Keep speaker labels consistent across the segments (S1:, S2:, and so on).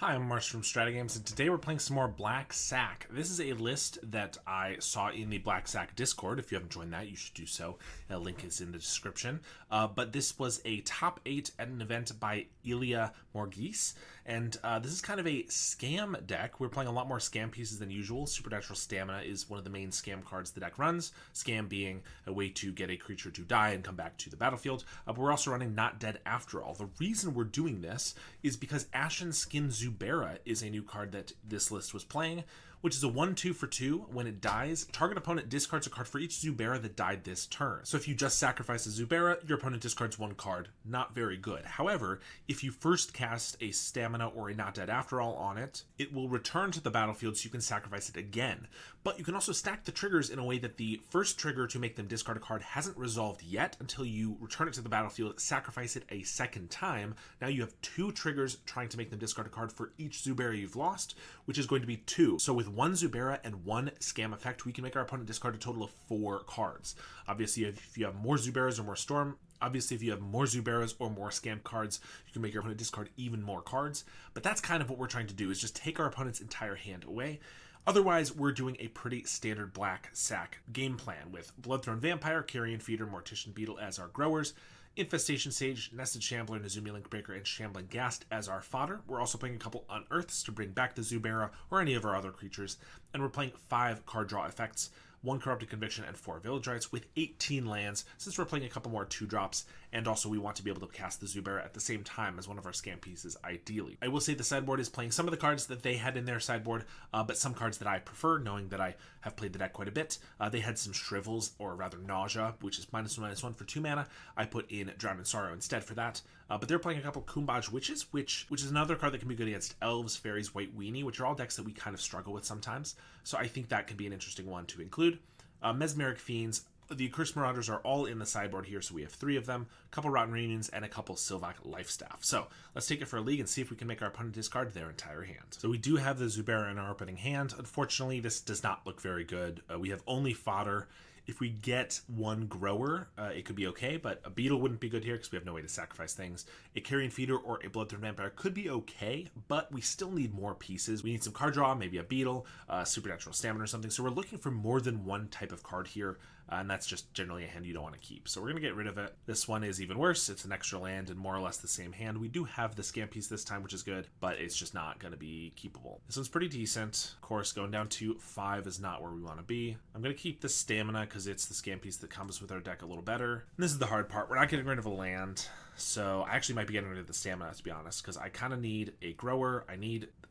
S1: Hi, I'm Mars from StrataGames, and today we're playing some more Black Sack. This is a list that I saw in the Black Sack Discord. If you haven't joined that, you should do so. A link is in the description. But this was a top 8 at an event by Ilya Morgis, and this is kind of a scam deck. We're playing a lot more scam pieces than usual. Supernatural Stamina is one of the main scam cards the deck runs, scam being a way to get a creature to die and come back to the battlefield. But we're also running Not Dead After All. The reason we're doing this is because Ashen Skin Zubera is a new card that this list was playing, which is a 1/2 for 2. When it dies, target opponent discards a card for each Zubera that died this turn. So if you just sacrifice a Zubera, your opponent discards one card. Not very good. However, if you first cast a Stamina or a Not Dead After All on it, it will return to the battlefield so you can sacrifice it again. But you can also stack the triggers in a way that the first trigger to make them discard a card hasn't resolved yet until you return it to the battlefield, sacrifice it a second time. Now you have 2 triggers trying to make them discard a card for each Zubera you've lost, which is going to be 2. So with 1 Zubera and 1 scam effect, we can make our opponent discard a total of 4 cards. Obviously, if you have more Zuberas or more Storm, if you have more Zuberas or more scam cards, you can make your opponent discard even more cards. But that's kind of what we're trying to do, is just take our opponent's entire hand away. Otherwise, we're doing a pretty standard Black Sack game plan with Bloodthorn Vampire, Carrion Feeder, Mortician Beetle as our growers, Infestation Sage, Nested Shambler, Nezumi Linkbreaker, and Shambling Ghast as our fodder. We're also playing a couple Unearths to bring back the Zubera or any of our other creatures, and we're playing 5 card draw effects, 1 Corrupted Conviction, and 4 Village Rites with 18 lands, since we're playing a couple more 2-drops, and also we want to be able to cast the Zubera at the same time as one of our scam pieces, ideally. I will say the sideboard is playing some of the cards that they had in their sideboard, but some cards that I prefer, knowing that I have played the deck quite a bit. They had some Shrivels, or rather Nausea, which is -1/-1 for 2 mana. I put in Drown in Sorrow instead for that. But they're playing a couple Kumbaj Witches, which is another card that can be good against Elves, Fairies, White Weenie, which are all decks that we kind of struggle with sometimes. So I think that can be an interesting one to include. Mesmeric Fiends. The Accursed Marauders are all in the sideboard here, so we have 3 of them, a couple Rotten Reunions, and a couple Sylvac Lifestaff. So let's take it for a league and see if we can make our opponent discard their entire hand. So we do have the Zubera in our opening hand. Unfortunately, this does not look very good. We have only fodder. If we get 1 grower, it could be okay, but a beetle wouldn't be good here because we have no way to sacrifice things. A Carrion Feeder or a Bloodthorn Vampire could be okay, but we still need more pieces. We need some card draw, maybe a beetle, Supernatural Stamina or something. So we're looking for more than 1 type of card here, and that's just generally a hand you don't want to keep. So we're going to get rid of it. This one is even worse. It's an extra land and more or less the same hand. We do have the scam piece this time, which is good, but it's just not going to be keepable. This one's pretty decent. Of course, going down to 5 is not where we want to be. I'm going to keep the Stamina because it's the scam piece that comes with our deck a little better. And this is the hard part. We're not getting rid of a land, so I actually might be getting rid of the Stamina, to be honest, because I kind of need a grower. I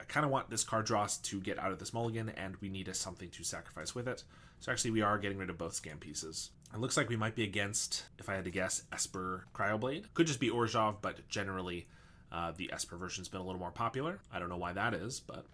S1: kind of want this card draw to get out of this mulligan, and we need something to sacrifice with it. So actually we are getting rid of both scam pieces. It looks like we might be against, if I had to guess, Esper CryoBlade. Could just be Orzhov, but generally the Esper version's been a little more popular. I don't know why that is, but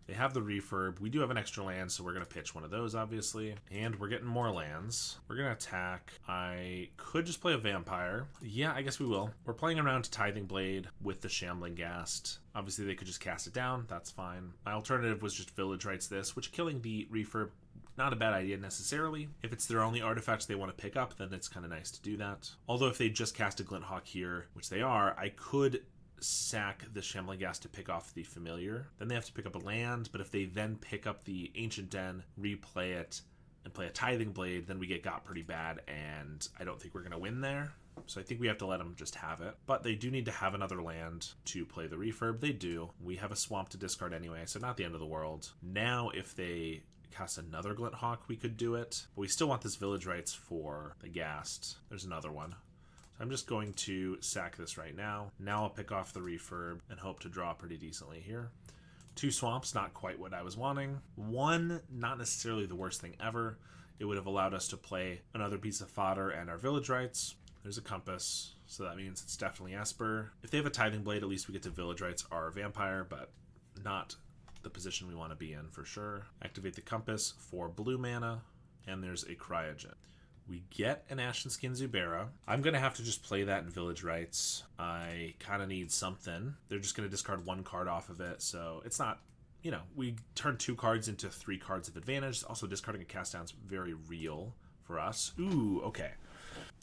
S1: they have the refurb. We do have an extra land, so we're going to pitch one of those, obviously. And we're getting more lands. We're going to attack. I could just play a vampire. Yeah, I guess we will. We're playing around Tithing Blade with the Shambling Ghast. Obviously, they could just cast it down. That's fine. My alternative was just Village Rites this, which killing the refurb, not a bad idea necessarily. If it's their only artifact they want to pick up, then it's kind of nice to do that. Although if they just cast a Glinthawk here, which they are, I could sack the Shambling Ghast to pick off the Familiar. Then they have to pick up a land, but if they then pick up the Ancient Den, replay it, and play a Tithing Blade, then we get got pretty bad, and I don't think we're going to win there. So I think we have to let them just have it. But they do need to have another land to play the refurb. They do. We have a swamp to discard anyway, so not the end of the world. Now if they cast another Glinthawk, we could do it. But we still want this Village Rites for the Ghast. There's another one. I'm just going to sack this right now. Now I'll pick off the refurb and hope to draw pretty decently here. 2 swamps, not quite what I was wanting. 1, not necessarily the worst thing ever. It would have allowed us to play another piece of fodder and our Village Rites. There's a Compass, so that means it's definitely Esper. If they have a Tithing Blade, at least we get to Village Rites our Vampire, but not the position we want to be in for sure. Activate the Compass for blue mana, and there's a Cryogen. We get an Ashen Skin Zubera. I'm going to have to just play that in Village Rites. I kind of need something. They're just going to discard 1 card off of it, so it's not, we turn 2 cards into 3 cards of advantage. Also, discarding a cast down is very real for us. Ooh, okay.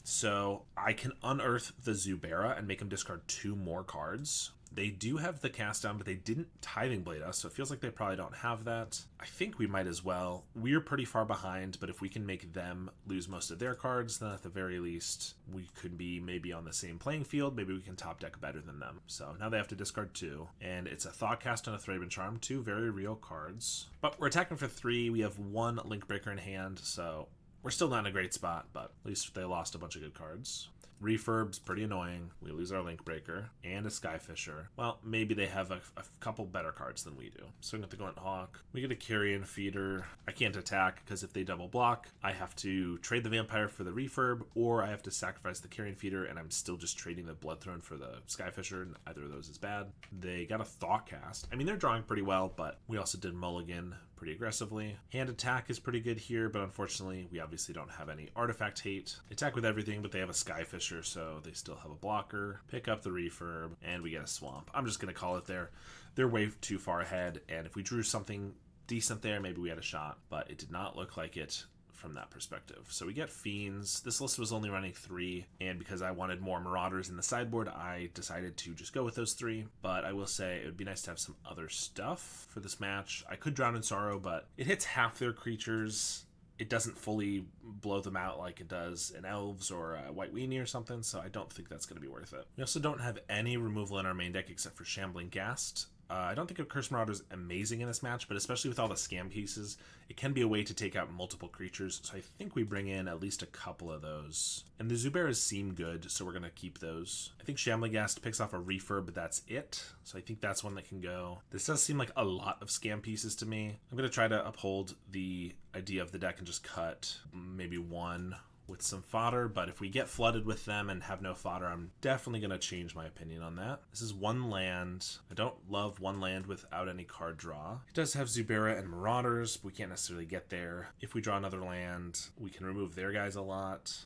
S1: So I can unearth the Zubera and make him discard 2 more cards. They do have the cast down, but they didn't Tithing Blade us, so it feels like they probably don't have that. I think we might as well. We're pretty far behind, but if we can make them lose most of their cards, then at the very least, we could be maybe on the same playing field. Maybe we can top deck better than them. So now they have to discard 2, and it's a Thoughtcast and a Thraben Charm, 2 very real cards. But we're attacking for 3. We have 1 Link Breaker in hand, so we're still not in a great spot, but at least they lost a bunch of good cards. Refurb's pretty annoying. We lose our Link Breaker and a Skyfisher. Well, maybe they have a couple better cards than we do. Swing at the Glint Hawk. We get a Carrion Feeder. I can't attack because if they double block, I have to trade the Vampire for the Refurb, or I have to sacrifice the Carrion Feeder, and I'm still just trading the Bloodthrone for the Skyfisher, and either of those is bad. They got a Thoughtcast. I mean, they're drawing pretty well, but we also did Mulligan pretty aggressively. Hand attack is pretty good here, but unfortunately, we obviously don't have any artifact hate. They attack with everything, but they have a Skyfisher, so they still have a blocker. Pick up the Refurb, and we get a Swamp. I'm just going to call it there. They're way too far ahead, and if we drew something decent there, maybe we had a shot, but it did not look like it from that perspective. So we get Fiends. This list was only running 3, and because I wanted more Marauders in the sideboard, I decided to just go with those 3. But I will say it would be nice to have some other stuff for this match. I could Drown in Sorrow, but it hits half their creatures. It doesn't fully blow them out like it does in Elves or a White Weenie or something, so I don't think that's going to be worth it. We also don't have any removal in our main deck except for Shambling Ghast. I don't think a Curse Marauder is amazing in this match, but especially with all the scam pieces, it can be a way to take out multiple creatures, so I think we bring in at least a couple of those. And the Zuberas seem good, so we're going to keep those. I think Shambling Ghast picks off a Refurb, but that's it, so I think that's one that can go. This does seem like a lot of scam pieces to me. I'm going to try to uphold the idea of the deck and just cut maybe 1 with some fodder, but if we get flooded with them and have no fodder, I'm definitely going to change my opinion on that. This is 1 land. I don't love 1 land without any card draw. It does have Zubera and Marauders, but we can't necessarily get there. If we draw another land, we can remove their guys a lot.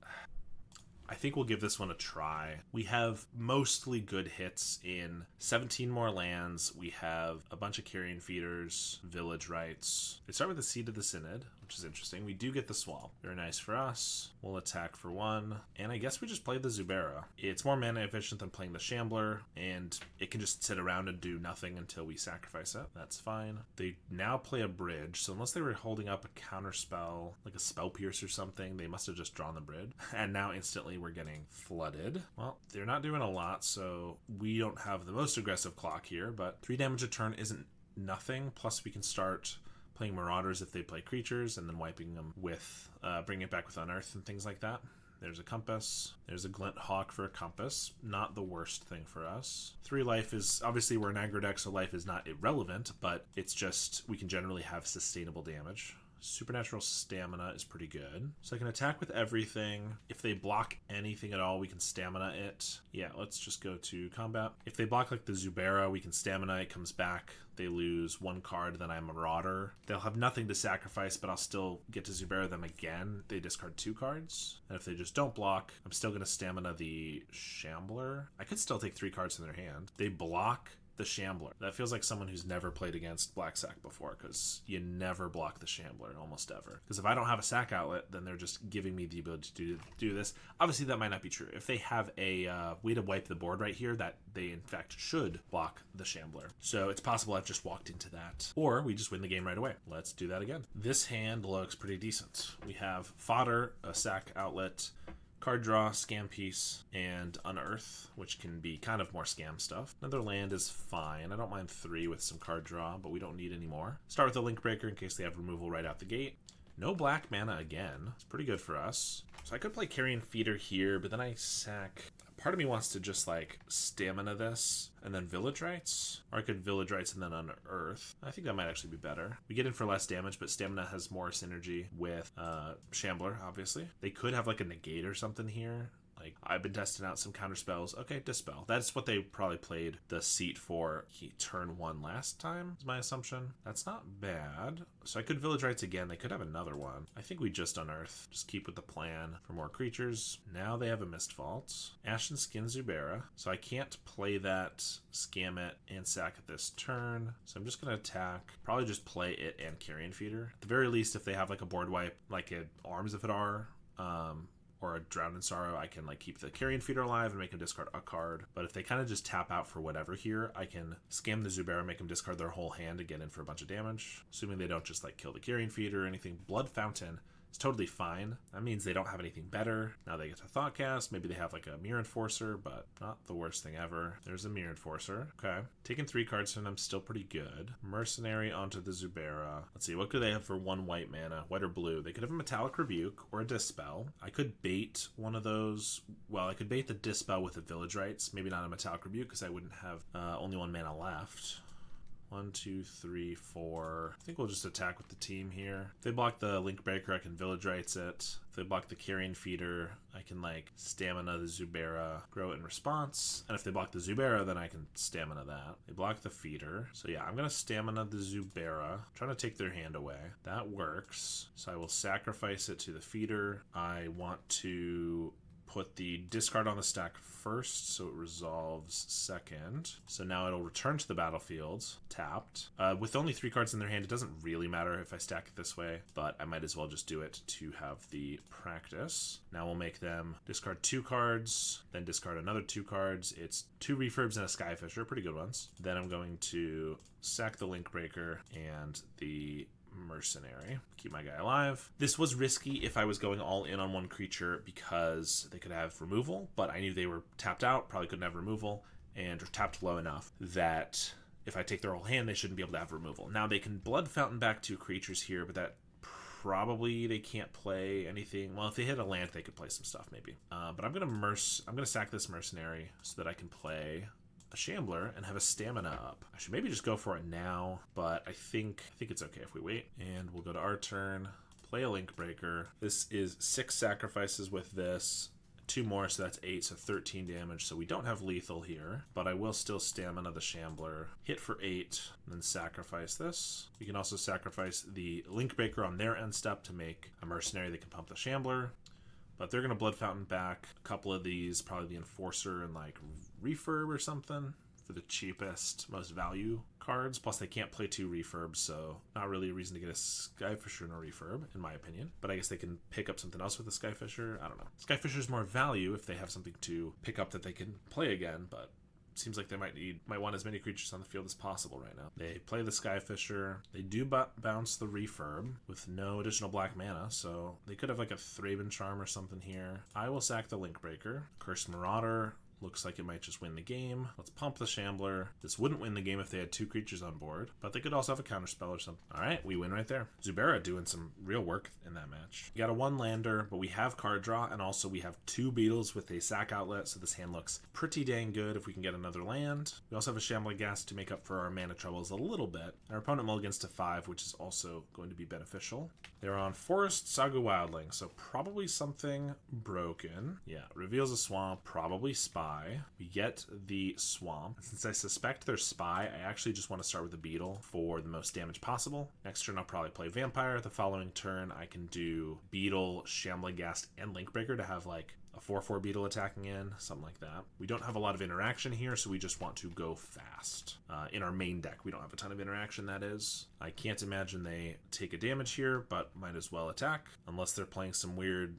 S1: I think we'll give this one a try. We have mostly good hits in 17 more lands. We have a bunch of Carrion Feeders, Village Rights. They start with the Seed of the Synod, which is interesting. We do get the Swamp. Very nice for us. We'll attack for 1. And I guess we just play the Zubera. It's more mana efficient than playing the Shambler, and it can just sit around and do nothing until we sacrifice it. That's fine. They now play a Bridge, so unless they were holding up a counter spell, like a Spell Pierce or something, they must have just drawn the Bridge. And now instantly we're getting flooded. Well, they're not doing a lot, so we don't have the most aggressive clock here, but 3 damage a turn isn't nothing. Plus we can start playing Marauders if they play creatures, and then wiping them with, bringing it back with Unearth and things like that. There's a Compass. There's a Glint Hawk for a Compass. Not the worst thing for us. 3 life is, obviously we're an aggro deck, so life is not irrelevant, but it's just, we can generally have sustainable damage. Supernatural Stamina is pretty good. So I can attack with everything. If they block anything at all, we can Stamina it. Yeah, let's just go to combat. If they block like the Zubera, we can Stamina, it comes back. They lose 1 card, then I'm a Marauder. They'll have nothing to sacrifice, but I'll still get to Zubera them again. They discard 2 cards. And if they just don't block, I'm still going to Stamina the Shambler. I could still take 3 cards in their hand. They block the Shambler. That feels like someone who's never played against Black Sack before, because you never block the Shambler, almost ever. Because if I don't have a sack outlet, then they're just giving me the ability to do this. Obviously, that might not be true. If they have a way to wipe the board right here, that they in fact should block the Shambler. So it's possible I've just walked into that. Or we just win the game right away. Let's do that again. This hand looks pretty decent. We have fodder, a sack outlet, card draw, scam piece, and unearth, which can be kind of more scam stuff. Another land is fine. I don't mind 3 with some card draw, but we don't need any more. Start with a Link Breaker in case they have removal right out the gate. No black mana again. It's pretty good for us. So I could play Carrion Feeder here, but then I sack. Part of me wants to just like Stamina this and then Village Rights, or I could Village Rights and then Unearth. I think that might actually be better. We get in for less damage, but Stamina has more synergy with Shambler, obviously. They could have like a Negate or something here. Like, I've been testing out some counter spells. Okay, Dispel. That's what they probably played the seat for turn 1 last time, is my assumption. That's not bad. So I could Village Rights again. They could have another one. I think we just unearth. Just keep with the plan for more creatures. Now they have a Mist Vault. Ashen Skin Zubera. So I can't play that, scam it, and sack it this turn. So I'm just going to attack. Probably just play it and Carrion Feeder. At the very least, if they have like a board wipe, like Arms of Hadar, or a Drowned in Sorrow, I can like keep the Carrion Feeder alive and make them discard a card. But if they kind of just tap out for whatever here, I can scam the Zubera, make them discard their whole hand to get in for a bunch of damage. Assuming they don't just like kill the Carrion Feeder or anything. Blood Fountain. It's totally fine. That means they don't have anything better. Now they get to Thoughtcast. Maybe they have like a Mirror Enforcer, but not the worst thing ever. There's a Mirror Enforcer. Okay. Taking 3 cards from them, still pretty good. Mercenary onto the Zubera. Let's see, what could they have for 1 white mana? White or blue? They could have a Metallic Rebuke or a Dispel. I could bait one of those. Well, I could bait the Dispel with the Village Rites. Maybe not a Metallic Rebuke because I wouldn't have only 1 mana left. 1, 2, 3, 4. I think we'll just attack with the team here. If they block the Link Breaker, I can Village Rites it. If they block the Carrion Feeder, I can like Stamina the Zubera, grow it in response. And if they block the Zubera, then I can Stamina that. They block the Feeder. So yeah, I'm gonna Stamina the Zubera. I'm trying to take their hand away. That works. So I will sacrifice it to the Feeder. I want to put the discard on the stack first, so it resolves second. So now it'll return to the battlefield, tapped. With only 3 cards in their hand, it doesn't really matter if I stack it this way, but I might as well just do it to have the practice. Now we'll make them discard 2 cards, then discard another 2 cards. It's 2 Refurbs and a Skyfisher, pretty good ones. Then I'm going to sack the Link Breaker and the Mercenary. Keep my guy alive. This was risky if I was going all in on one creature because they could have removal, but I knew they were tapped out, probably couldn't have removal, and are tapped low enough that if I take their whole hand, they shouldn't be able to have removal. Now they can Blood Fountain back 2 creatures here, but that probably they can't play anything. Well, if they hit a land, they could play some stuff maybe. But I'm gonna sack this Mercenary so that I can play a Shambler and have a Stamina up. I should maybe just go for it now, but I think it's okay if we wait. And we'll go to our turn, play a Link Breaker. This is 6 sacrifices with this, 2 more, so that's 8, so 13 damage. So we don't have lethal here, but I will still Stamina the Shambler, hit for 8, and then sacrifice this. We can also sacrifice the Link Breaker on their end step to make a Mercenary that can pump the Shambler. But they're going to Blood Fountain back a couple of these, probably the Enforcer and like Refurb or something for the cheapest, most value cards. Plus they can't play 2 Refurbs, so not really a reason to get a Skyfisher and a Refurb, in my opinion. But I guess they can pick up something else with the Skyfisher. I don't know. Skyfisher's more value if they have something to pick up that they can play again, but seems like they might want as many creatures on the field as possible right now. They play the Skyfisher. They do bounce the Refurb with no additional black mana, so they could have like a Thraben Charm or something here. I will sack the Link Breaker. Cursed Marauder looks like it might just win the game. Let's pump the Shambler. This wouldn't win the game if they had 2 creatures on board, but they could also have a counterspell or something. All right, we win right there. Zubera doing some real work in that match. We got a 1-lander, but we have card draw, and also we have 2 Beetles with a sack outlet, so this hand looks pretty dang good if we can get another land. We also have a Shambling Ghast to make up for our mana troubles a little bit. Our opponent mulligans to 5, which is also going to be beneficial. They're on Forest Saga Wildling, so probably something broken. Yeah, reveals a swamp, probably Spy. We get the swamp. Since I suspect they're Spy, I actually just want to start with the Beetle for the most damage possible. Next turn I'll probably play Vampire. The following turn I can do Beetle, Shambling Ghast, and Link Breaker to have like a 4/4 Beetle attacking in, something like that. We don't have a lot of interaction here, so we just want to go fast. In our main deck, we don't have a ton of interaction, that is. I can't imagine they take a damage here, but might as well attack. Unless they're playing some weird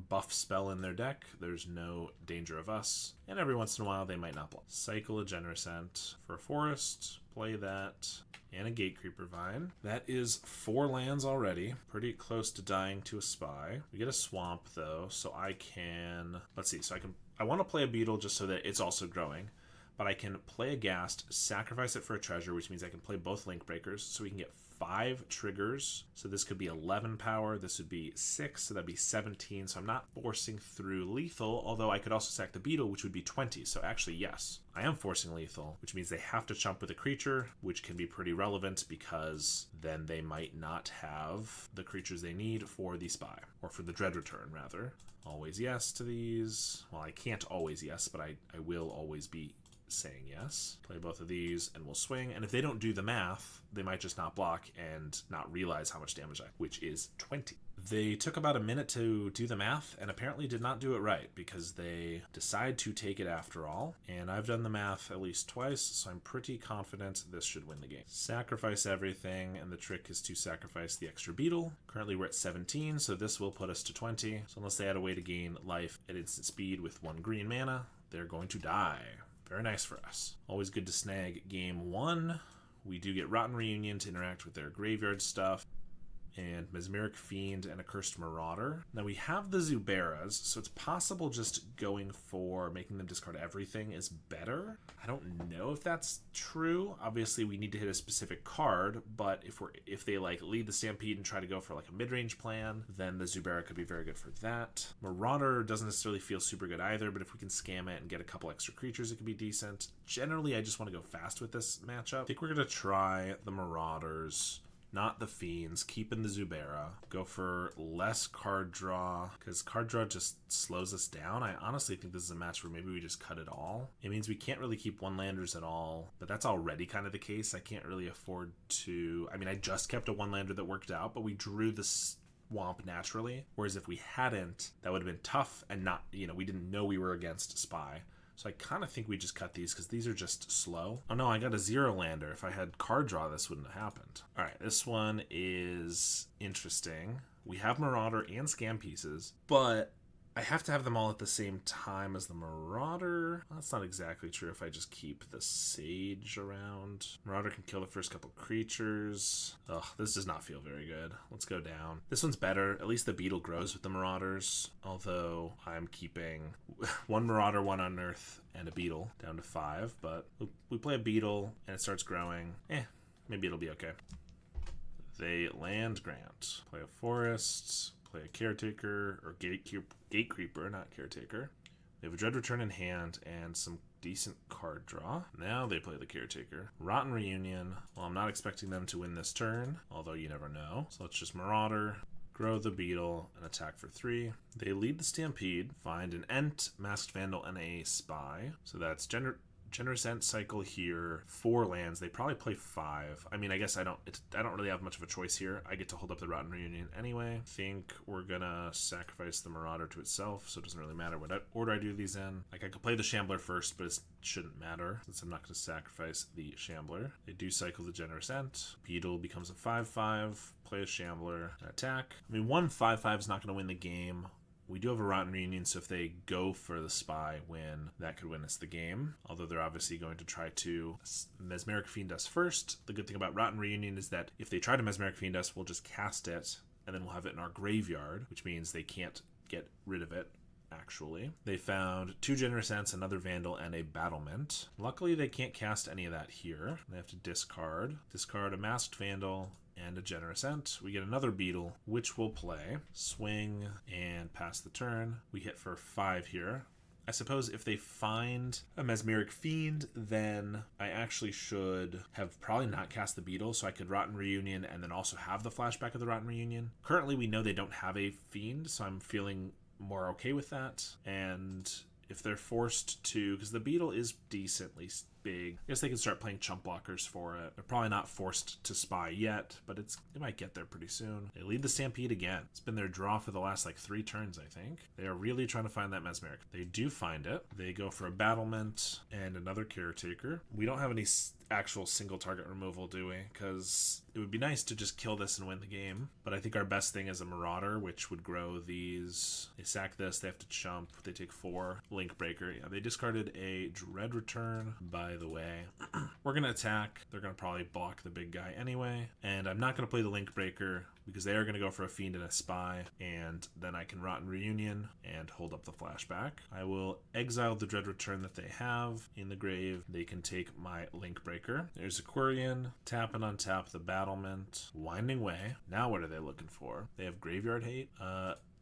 S1: buff spell in their deck, there's no danger of us. And every once in a while, they might not block. Cycle a Genericent for a forest, play that, and a Gatecreeper Vine. That is 4 lands already. Pretty close to dying to a Spy. We get a Swamp, though, so I can... Let's see, so I want to play a Beetle just so that it's also growing. But I can play a Ghast, sacrifice it for a treasure, which means I can play both Link Breakers, so we can get 5 triggers. So this could be 11 power, this would be 6, so that'd be 17. So I'm not forcing through lethal, although I could also sack the Beetle, which would be 20. So actually, yes, I am forcing lethal, which means they have to chump with a creature, which can be pretty relevant because then they might not have the creatures they need for the Spy, or for the Dread Return, rather. Always yes to these. Well, I can't always yes, but I will always be saying yes. Play both of these and we'll swing. And if they don't do the math, they might just not block and not realize how much damage which is 20. They took about a minute to do the math and apparently did not do it right because they decide to take it after all. And I've done the math at least twice, so I'm pretty confident this should win the game. Sacrifice everything, and the trick is to sacrifice the extra beetle. Currently we're at 17, so this will put us to 20. So unless they had a way to gain life at instant speed with 1 green mana, they're going to die. Very nice for us. Always good to snag game 1. We do get Rotten Reunion to interact with their graveyard stuff, and Mesmeric Fiend and a Cursed Marauder. Now we have the Zuberas, so it's possible just going for making them discard everything is better. I don't know if that's true. Obviously we need to hit a specific card, but if they like lead the Stampede and try to go for like a mid-range plan, then the Zubera could be very good for that. Marauder doesn't necessarily feel super good either, but if we can scam it and get a couple extra creatures, it could be decent. Generally, I just want to go fast with this matchup. I think we're going to try the Marauders, not the Fiends, keeping the Zubera. Go for less card draw, because card draw just slows us down. I honestly think this is a match where maybe we just cut it all. It means we can't really keep one-landers at all, but that's already kind of the case. I can't really afford to... I mean, I just kept a one-lander that worked out, but we drew the swamp naturally, whereas if we hadn't, that would have been tough and not, we didn't know we were against Spy. So I kind of think we just cut these because these are just slow. Oh no, I got a 0-lander. If I had card draw, this wouldn't have happened. All right, this one is interesting. We have Marauder and Scam pieces, but I have to have them all at the same time as the Marauder. That's not exactly true if I just keep the Sage around. Marauder can kill the first couple creatures. Ugh, this does not feel very good. Let's go down. This one's better. At least the Beetle grows with the Marauders, although I'm keeping 1 Marauder, 1 Unearth, and a Beetle down to 5, but we play a Beetle and it starts growing. Maybe it'll be okay. They land grant. Play a Forest. Play a Caretaker, or Gatecreeper, not Caretaker. They have a Dread Return in hand and some decent card draw. Now they play the Caretaker. Rotten Reunion. Well, I'm not expecting them to win this turn, although you never know. So let's just Marauder, grow the Beetle, and attack for 3. They lead the Stampede, find an Ent, Masked Vandal, and a Spy. So that's Generous Ent cycle here, 4 lands. They probably play 5. I mean, I guess I don't really have much of a choice here. I get to hold up the Rotten Reunion anyway. I think we're gonna sacrifice the Marauder to itself, so it doesn't really matter what order I do these in. Like, I could play the Shambler first, but it shouldn't matter since I'm not gonna sacrifice the Shambler. They do cycle the Generous Ent. Beetle becomes a 5/5. Play a Shambler and attack. I mean, 1 5/5 is not gonna win the game. We do have a Rotten Reunion, so if they go for the Spy win, that could win us the game. Although they're obviously going to try to Mesmeric Fiend us first. The good thing about Rotten Reunion is that if they try to Mesmeric Fiend us, we'll just cast it, and then we'll have it in our graveyard, which means they can't get rid of it, actually. They found 2 Generous Ents, another Vandal, and a Battlement. Luckily, they can't cast any of that here. They have to discard. Discard a Masked Vandal and a Generous Ent. We get another Beetle, which we'll play. Swing and pass the turn. We hit for 5 here. I suppose if they find a Mesmeric Fiend, then I actually should have probably not cast the Beetle, so I could Rotten Reunion and then also have the flashback of the Rotten Reunion. Currently, we know they don't have a Fiend, so I'm feeling more okay with that. And if they're forced to, because the Beetle is decently big, I guess they can start playing chump blockers for it. They're probably not forced to Spy yet, but it might get there pretty soon. They lead the Stampede again. It's been their draw for the last 3 turns, I think. They are really trying to find that Mesmeric. They do find it. They go for a Battlement and another Caretaker. We don't have any actual single target removal, do we? Because it would be nice to just kill this and win the game, but I think our best thing is a Marauder, which would grow these. They sack this, they have to chump, they take 4. Link Breaker. Yeah, they discarded a Dread Return, by the way. We're gonna attack. They're gonna probably block the big guy anyway, and I'm not gonna play the Link Breaker because they are going to go for a Fiend and a Spy, and then I can Rotten Reunion and hold up the flashback. I will exile the Dread Return that they have in the grave. They can take my Link Breaker. There's Aquarian, tap and untap the Battlement, Winding Way. Now what are they looking for? They have Graveyard Hate.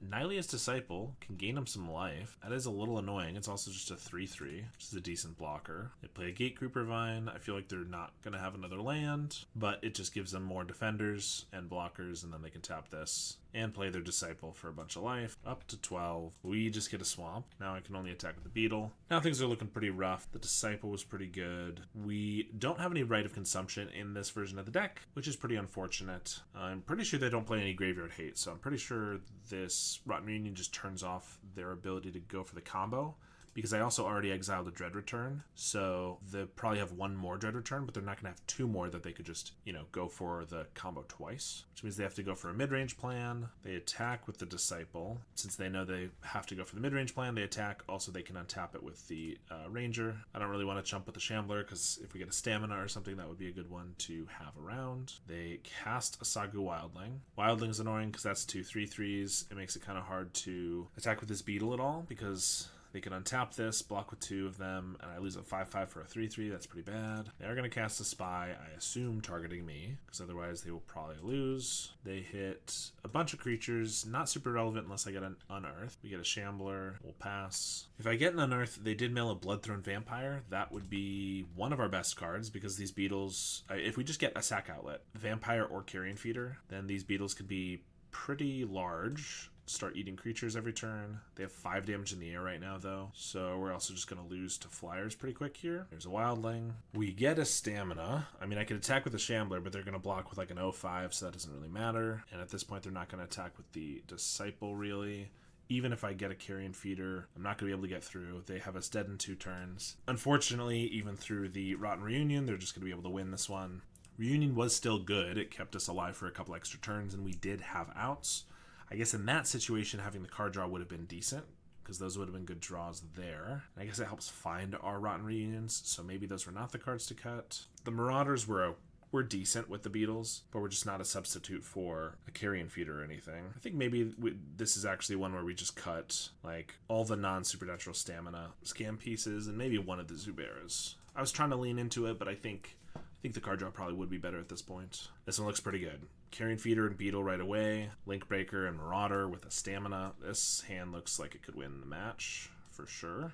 S1: Nylea's Disciple can gain him some life. That is a little annoying. It's also just a 3/3, which is a decent blocker. They play a Gatecreeper Vine. I feel like they're not going to have another land, but it just gives them more defenders and blockers, and then they can tap this and play their Disciple for a bunch of life. Up to 12. We just get a swamp. Now I can only attack with the Beetle. Now things are looking pretty rough. The Disciple was pretty good. We don't have any Rite of Consumption in this version of the deck, which is pretty unfortunate. I'm pretty sure they don't play any Graveyard Hate, so I'm pretty sure this Rotten Reunion just turns off their ability to go for the combo, because I also already exiled a Dread Return, so they'll probably have one more Dread Return, but they're not going to have two more that they could just, go for the combo twice, which means they have to go for a mid-range plan. They attack with the Disciple. Since they know they have to go for the mid-range plan, they attack. Also, they can untap it with the Ranger. I don't really want to jump with the Shambler, because if we get a Stamina or something, that would be a good one to have around. They cast a Sagu Wildling. Wildling's annoying because that's 2 3/3s. It makes it kind of hard to attack with this Beetle at all, because they can untap this, block with 2 of them, and I lose a 5/5 for a 3/3. That's pretty bad. They are going to cast a Spy, I assume targeting me, because otherwise they will probably lose. They hit a bunch of creatures, not super relevant unless I get an Unearth. We get a Shambler, we'll pass. If I get an Unearth, they did mill a Bloodthorn Vampire. That would be one of our best cards, because these beetles, if we just get a sack outlet, Vampire or Carrion Feeder, then these beetles could be pretty large. Start eating creatures every turn. They have 5 damage in the air right now, though, so we're also just going to lose to flyers pretty quick here. There's a Wildling. We get a Stamina. I mean, I could attack with a Shambler, but they're going to block with like an 0/5, so that doesn't really matter. And at this point, they're not going to attack with the Disciple, really. Even if I get a Carrion Feeder, I'm not going to be able to get through. They have us dead in 2 turns. Unfortunately, even through the Rotten Reunion, they're just going to be able to win this one. Reunion was still good. It kept us alive for a couple extra turns, and we did have outs. I guess in that situation, having the card draw would have been decent, because those would have been good draws there. And I guess it helps find our Rotten Reunions, so maybe those were not the cards to cut. The Marauders were decent with the Beetles, but we're just not a substitute for a Carrion Feeder or anything. I think maybe this is actually one where we just cut like all the non-supernatural stamina scam pieces and maybe one of the Zuberas. I was trying to lean into it, but I think the card draw probably would be better at this point. This one looks pretty good. Carrion Feeder and Beetle right away. Link Breaker and Marauder with a Stamina. This hand looks like it could win the match for sure.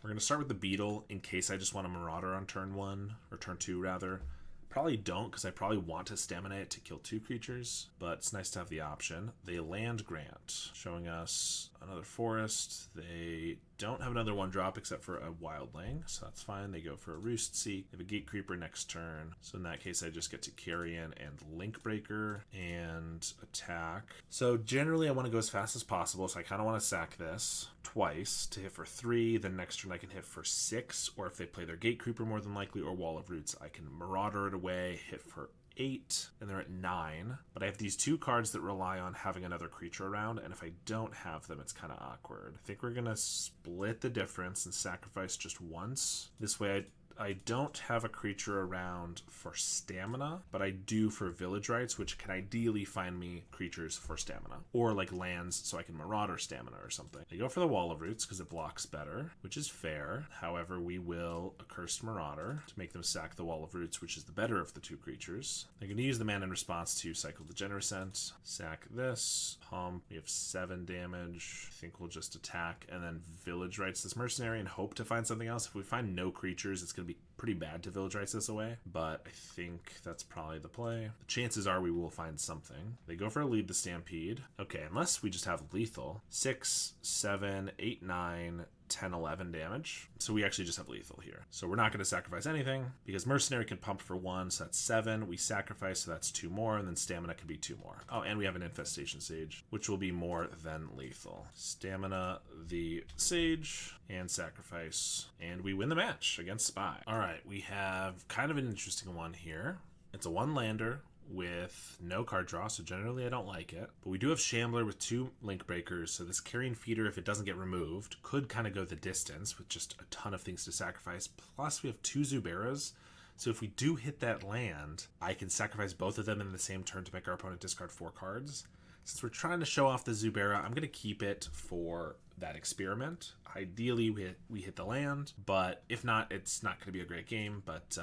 S1: We're going to start with the Beetle in case I just want a Marauder on turn 1, or turn 2 rather. Probably don't, because I probably want to Stamina it to kill 2 creatures, but it's nice to have the option. They land Grant, showing us another forest. They don't have another 1-drop except for a Wildling, so that's fine. They go for a Roost Seek. They have a Gate Creeper next turn, so in that case I just get to Carrion and Link Breaker and attack. So generally I want to go as fast as possible, so I kind of want to sack this twice to hit for 3. Then next turn I can hit for 6, or if they play their Gate Creeper more than likely, or Wall of Roots, I can Marauder it away, hit for 8, and they're at 9. But I have these 2 cards that rely on having another creature around, and if I don't have them, it's kind of awkward. I think we're going to split the difference and sacrifice just once. This way I don't have a creature around for Stamina, but I do for Village Rites, which can ideally find me creatures for Stamina, or like lands so I can Marauder Stamina or something. They go for the Wall of Roots because it blocks better, which is fair. However, we will Accursed Marauder to make them sack the Wall of Roots, which is the better of the 2 creatures. They're going to use the mana in response to cycle the Generosent. Sack this. Pump. We have 7 damage. I think we'll just attack and then Village Rites this Mercenary and hope to find something else. If we find no creatures, it's going to be pretty bad to Village Rites this away, but I think that's probably the play. The chances are we will find something. They go for a Lead the Stampede. Okay, unless we just have lethal. 6, 7, 8, 9, 10, 11 damage. So we actually just have lethal here. So we're not going to sacrifice anything because Mercenary can pump for 1, so that's 7. We sacrifice, so that's 2 more, and then Stamina can be 2 more. Oh, and we have an Infestation Sage, which will be more than lethal. Stamina the Sage and sacrifice, and we win the match against Spy. All right, we have kind of an interesting one here. It's a 1-lander with no card draw, so generally I don't like it. But we do have Shambler with 2 Link Breakers, so this Carrion Feeder, if it doesn't get removed, could kind of go the distance with just a ton of things to sacrifice. Plus we have 2 Zuberas, so if we do hit that land, I can sacrifice both of them in the same turn to make our opponent discard 4 cards. Since we're trying to show off the Zubera, I'm going to keep it for that experiment. Ideally we hit the land, but if not, it's not going to be a great game, but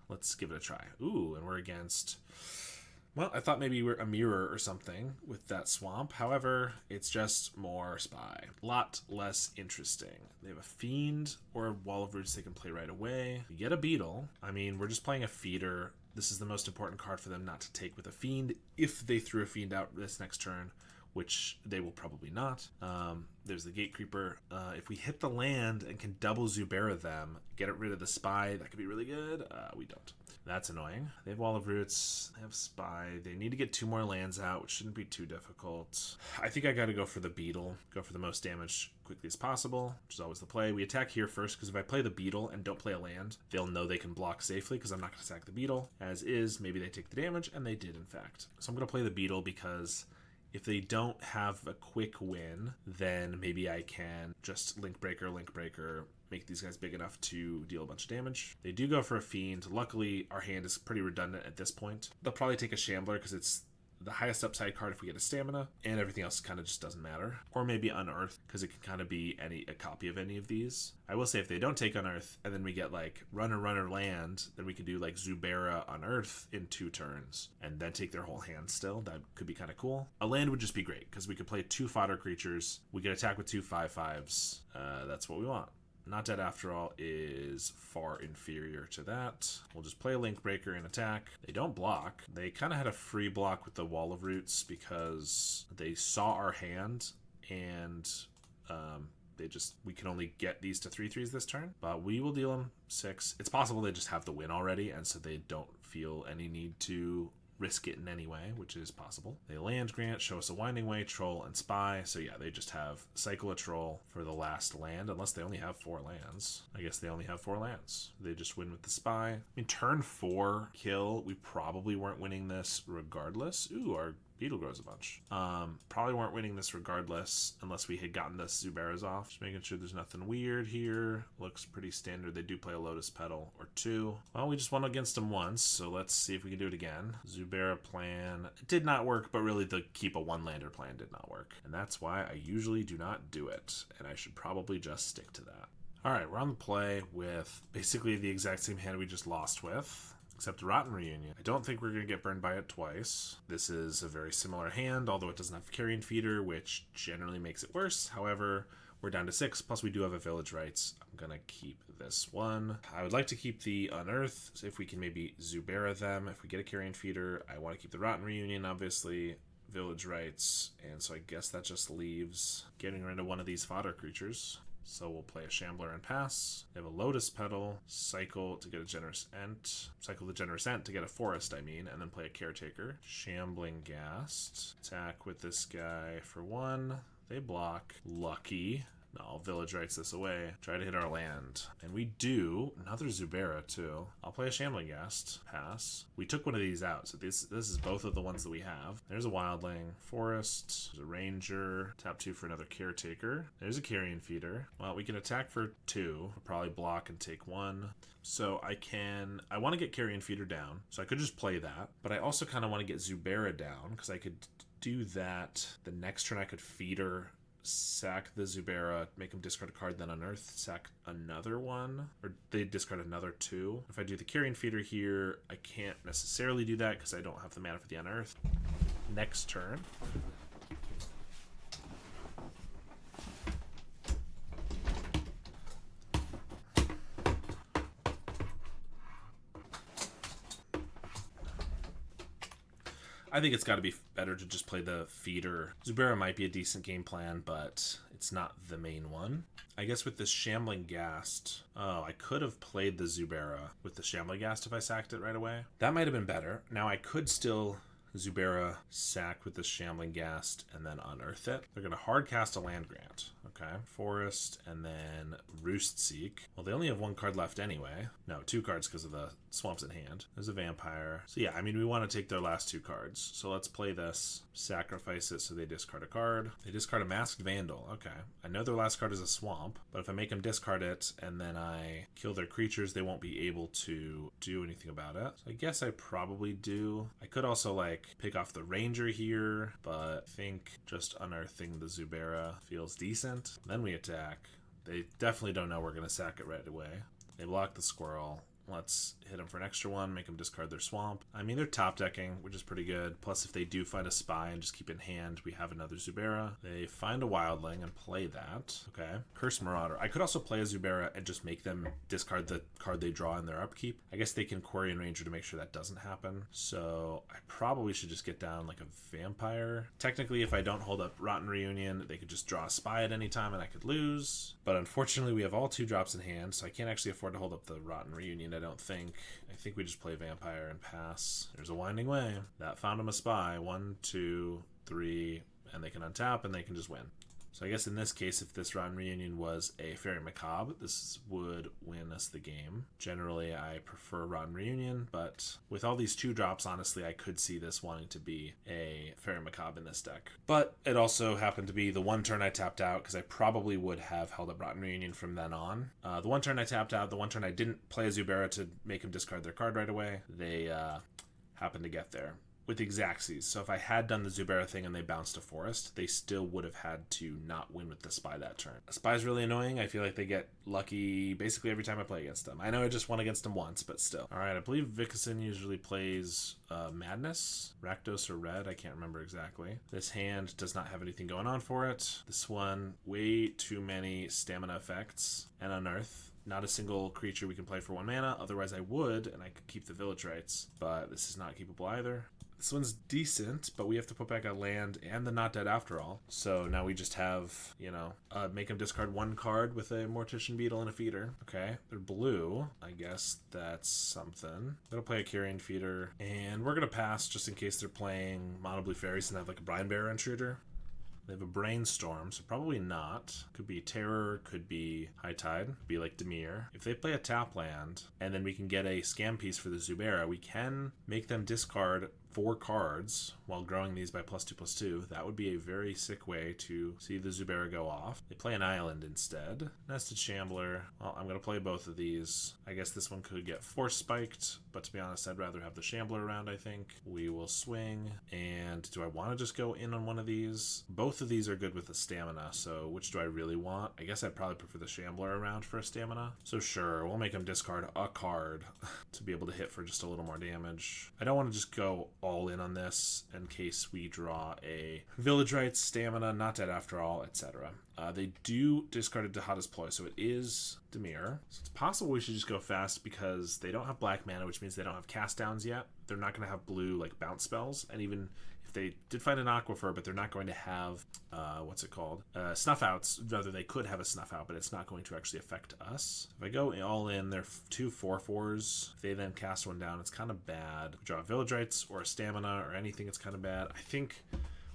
S1: let's give it a try. Ooh, and we're against Well, I thought maybe we're a mirror or something with that swamp. However, it's just more spy. A lot less interesting. They have a fiend or a wall of roots they can play right away. You get a beetle. I mean, we're just playing a feeder. This is the most important card for them not to take with a fiend if they threw a fiend out this next turn, which they will probably not. There's the Gate Creeper. If we hit the land and can double Zubera them, get rid of the spy, that could be really good. We don't. That's annoying. They have Wall of Roots. They have Spy. They need to get 2 more lands out, which shouldn't be too difficult. I think I got to go for the Beetle. Go for the most damage quickly as possible, which is always the play. We attack here first, because if I play the Beetle and don't play a land, they'll know they can block safely, because I'm not going to sack the Beetle. As is, maybe they take the damage, and they did, in fact. So I'm going to play the Beetle, because if they don't have a quick win, then maybe I can just Link Breaker, make these guys big enough to deal a bunch of damage. They do go for a Fiend. Luckily, our hand is pretty redundant at this point. They'll probably take a Shambler because it's the highest upside card if we get a Stamina, and everything else kind of just doesn't matter. Or maybe Unearth, because it can kind of be a copy of any of these. I will say if they don't take Unearth, and then we get like runner land, then we could do like Zubera Unearth in 2 turns, and then take their whole hand still. That could be kind of cool. A land would just be great, because we could play 2 fodder creatures. We could attack with 2 5/5s. That's what we want. Not Dead After All is far inferior to that. We'll just play a Link Breaker and attack. They don't block. They kind of had a free block with the Wall of Roots because they saw our hand and we can only get these to 3/3s this turn, but we will deal them 6. It's possible they just have the win already, and so they don't feel any need to risk it in any way, which is possible. They land grant, show us a Winding Way, Troll, and Spy. So yeah, they just have cycle a Troll for the last land, unless they only have 4 lands. I guess they only have 4 lands. They just win with the Spy. I mean, turn 4 kill, we probably weren't winning this regardless. Ooh, our Beetle grows a bunch. Probably weren't winning this regardless unless we had gotten the Zuberas off. Just making sure there's nothing weird here. Looks pretty standard. They do play a Lotus Petal or 2. Well, we just won against them once, so let's see if we can do it again. Zubera plan. It did not work, but really the keep a 1-lander plan did not work. And that's why I usually do not do it. And I should probably just stick to that. Alright, we're on the play with basically the exact same hand we just lost with, except Rotten Reunion. I don't think we're going to get burned by it twice. This is a very similar hand, although it doesn't have Carrion Feeder, which generally makes it worse. However, we're down to 6, plus we do have a Village Rites. I'm going to keep this one. I would like to keep the Unearth, so if we can maybe Zubera them. If we get a Carrion Feeder, I want to keep the Rotten Reunion, obviously. Village Rites, and so I guess that just leaves getting rid of one of these fodder creatures. So we'll play a Shambler and pass. They have a Lotus Petal, cycle to get a Generous Ent, cycle the Generous Ent to get a Forest, and then play a Caretaker. Shambling Ghast, attack with this guy for 1. They block. Lucky. No, Village Rites this away. Try to hit our land. And we do. Another Zubera, too. I'll play a Shambling Ghast. Pass. We took one of these out, so this is both of the ones that we have. There's a Wildling. Forest. There's a Ranger. Tap 2 for another Caretaker. There's a Carrion Feeder. Well, we can attack for 2. We'll probably block and take 1. So I want to get Carrion Feeder down, so I could just play that. But I also kind of want to get Zubera down, because I could do that. The next turn I could Feeder, sack the Zubera, make them discard a card, then Unearth, sack another one, or they discard another 2. If I do the Carrion Feeder here, I can't necessarily do that because I don't have the mana for the Unearth. Next turn, I think it's got to be better to just play the Feeder. Zubera might be a decent game plan, but it's not the main one. I guess with this Shambling Ghast, I could have played the Zubera with the Shambling Ghast if I sacked it right away. That might have been better. Now I could still Zubera sack with the Shambling Ghast and then Unearth it. They're going to hard cast a land grant. Okay, Forest and then Roost Seek. Well, they only have 1 card left anyway. No, 2 cards because of the swamps in hand. There's a Vampire. So yeah, I mean, we want to take their last 2 cards. So let's play this. Sacrifice it so they discard a card. They discard a Masked Vandal. Okay, I know their last card is a Swamp, but if I make them discard it and then I kill their creatures, they won't be able to do anything about it. So I guess I probably do. I could also like pick off the Ranger here, but I think just unearthing the Zubera feels decent. Then we attack. They definitely don't know we're going to sack it right away. They block the Squirrel. Let's hit them for an extra one, make them discard their swamp. I mean, they're top decking, which is pretty good. Plus, if they do find a spy and just keep it in hand, we have another Zubera. They find a wildling and play that. Okay. Curse Marauder. I could also play a Zubera and just make them discard the card they draw in their upkeep. I guess they can Quarian Ranger to make sure that doesn't happen. So I probably should just get down like a vampire. Technically, if I don't hold up Rotten Reunion, they could just draw a spy at any time and I could lose. But unfortunately, we have all 2 drops in hand, so I can't actually afford to hold up the Rotten Reunion, I don't think. I think we just play vampire and pass. There's a Winding Way. That found him a spy. 1, 2, 3, and they can untap and they can just win. So I guess in this case, if this Rotten Reunion was a Fairy Macabre, this would win us the game. Generally, I prefer Rotten Reunion, but with all these 2 drops, honestly, I could see this wanting to be a Fairy Macabre in this deck. But it also happened to be the one turn I tapped out, because I probably would have held up Rotten Reunion from then on. The one turn I tapped out, the one turn I didn't play a Zubera to make him discard their card right away, they happened to get there with the Xaxes. So if I had done the Zubera thing and they bounced a forest, they still would have had to not win with the spy that turn. A spy is really annoying. I feel like they get lucky basically every time I play against them. I know I just won against them once, but still. All right, I believe Vickerson usually plays Madness, Rakdos, or Red. I can't remember exactly. This hand does not have anything going on for it. This one, way too many stamina effects and Unearth. Not a single creature we can play for 1 mana. Otherwise I would, and I could keep the Village Rights. But this is not keepable either. This one's decent, but we have to put back a land and the Not Dead after all. So now we just have, you know, make them discard 1 card with a Mortician Beetle and a Feeder. Okay, they're blue. I guess that's something. I'm going to play a Carrion Feeder, and we're going to pass just in case they're playing Mono Blue Fairies and have like a Brine Bearer Intruder. They have a Brainstorm, so probably not. Could be Terror, could be High Tide, could be like Dimir. If they play a tap land, and then we can get a scam piece for the Zubera, we can make them discard 4 cards while growing these by +2/+2. That would be a very sick way to see the Zubera go off. They play an island instead. Nested Shambler. Well, I'm going to play both of these. I guess this one could get Force Spiked, but to be honest, I'd rather have the Shambler around, I think. We will swing. And do I want to just go in on one of these? Both of these are good with the stamina, so which do I really want? I guess I'd probably prefer the Shambler around for a stamina. So sure, we'll make him discard a card to be able to hit for just a little more damage. I don't want to just go all in on this in case we draw a Village Rights, stamina, Not Dead after all, etc. They do discard it to Hottest Ploy, so it is Dimir. So it's possible we should just go fast because they don't have black mana, which means they don't have cast downs yet. They're not going to have blue like bounce spells, and even if they did find an Aquifer, but they're not going to have Snuff Outs. Rather, they could have a Snuff Out, but it's not going to actually affect us. If I go all in, they're 2 4/4s. If they then cast one down, it's kind of bad. We draw a Village Rights or a Stamina or anything, it's kind of bad. I think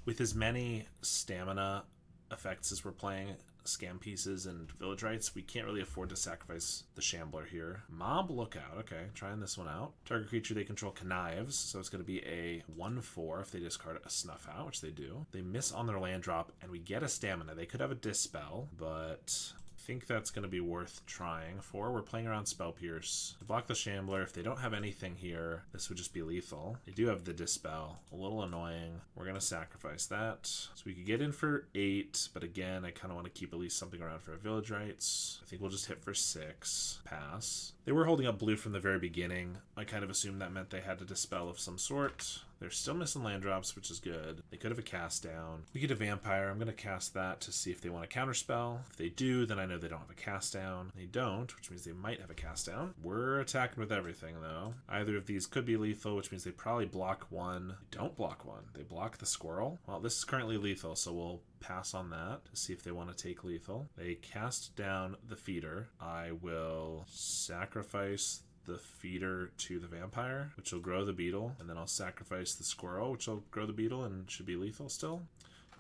S1: with as many Stamina effects as we're playing, scam pieces and Village Rights, we can't really afford to sacrifice the Shambler here. Mob Lookout. Okay, trying this one out. Target creature they control connives, so it's going to be a 1/4 if they discard a Snuff Out, which they do. They miss on their land drop, and we get a stamina. They could have a Dispel, but I think that's going to be worth trying for. We're playing around Spell Pierce. They block the Shambler. If they don't have anything here, this would just be lethal. They do have the Dispel. A little annoying. We're going to sacrifice that. So we could get in for 8, but again, I kind of want to keep at least something around for a Village Rights. I think we'll just hit for 6. Pass. They were holding up blue from the very beginning. I kind of assumed that meant they had a Dispel of some sort. They're still missing land drops, which is good. They could have a cast down. We get a Vampire. I'm going to cast that to see if they want a counterspell. If they do, then I know they don't have a cast down. They don't, which means they might have a cast down. We're attacking with everything, though. Either of these could be lethal, which means they probably block one. They don't block one. They block the squirrel. Well, this is currently lethal, so we'll pass on that to see if they want to take lethal. They cast down the Feeder. I will sacrifice the Feeder to the Vampire, which will grow the Beetle, and then I'll sacrifice the Squirrel, which will grow the Beetle and should be lethal still.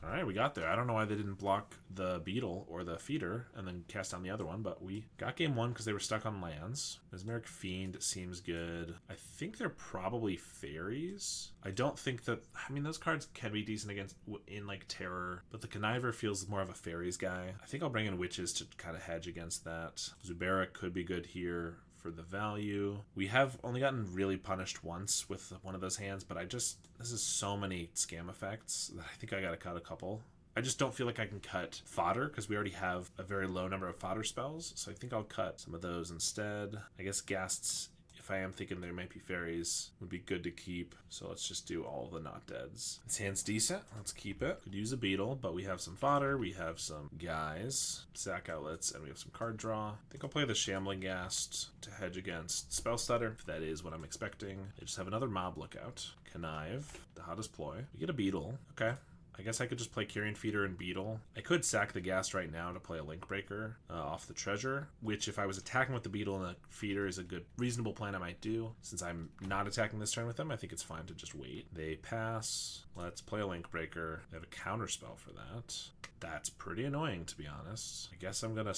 S1: All right, we got there. I don't know why they didn't block the Beetle or the Feeder and then cast down the other one, but we got game 1 because they were stuck on lands. Mesmeric Fiend seems good. I think they're probably fairies. I don't think that... I mean, those cards can be decent against in, like, Terror, but the Conniver feels more of a fairies guy. I think I'll bring in Witches to kind of hedge against that. Zubera could be good here for the value. We have only gotten really punished once with one of those hands, but this is so many scam effects that I think I gotta cut a couple. I just don't feel like I can cut fodder because we already have a very low number of fodder spells, so I think I'll cut some of those instead. I guess Ghast's if I am thinking there might be fairies, would be good to keep. So let's just do all the not deads. This hand's decent. Let's keep it. Could use a beetle, but we have some fodder. We have some guys, sack outlets, and we have some card draw. I think I'll play the Shambling Ghast to hedge against Spell Stutter, if that is what I'm expecting. They just have another mob lookout. Connive, the hottest ploy. We get a beetle. Okay. I guess I could just play Carrion Feeder and Beetle. I could sack the Ghast right now to play a Link Breaker off the treasure, which if I was attacking with the Beetle and the Feeder is a good, reasonable plan I might do. Since I'm not attacking this turn with them, I think it's fine to just wait. They pass. Let's play a Link Breaker. They have a counter spell for that. That's pretty annoying, to be honest. I guess I'm going to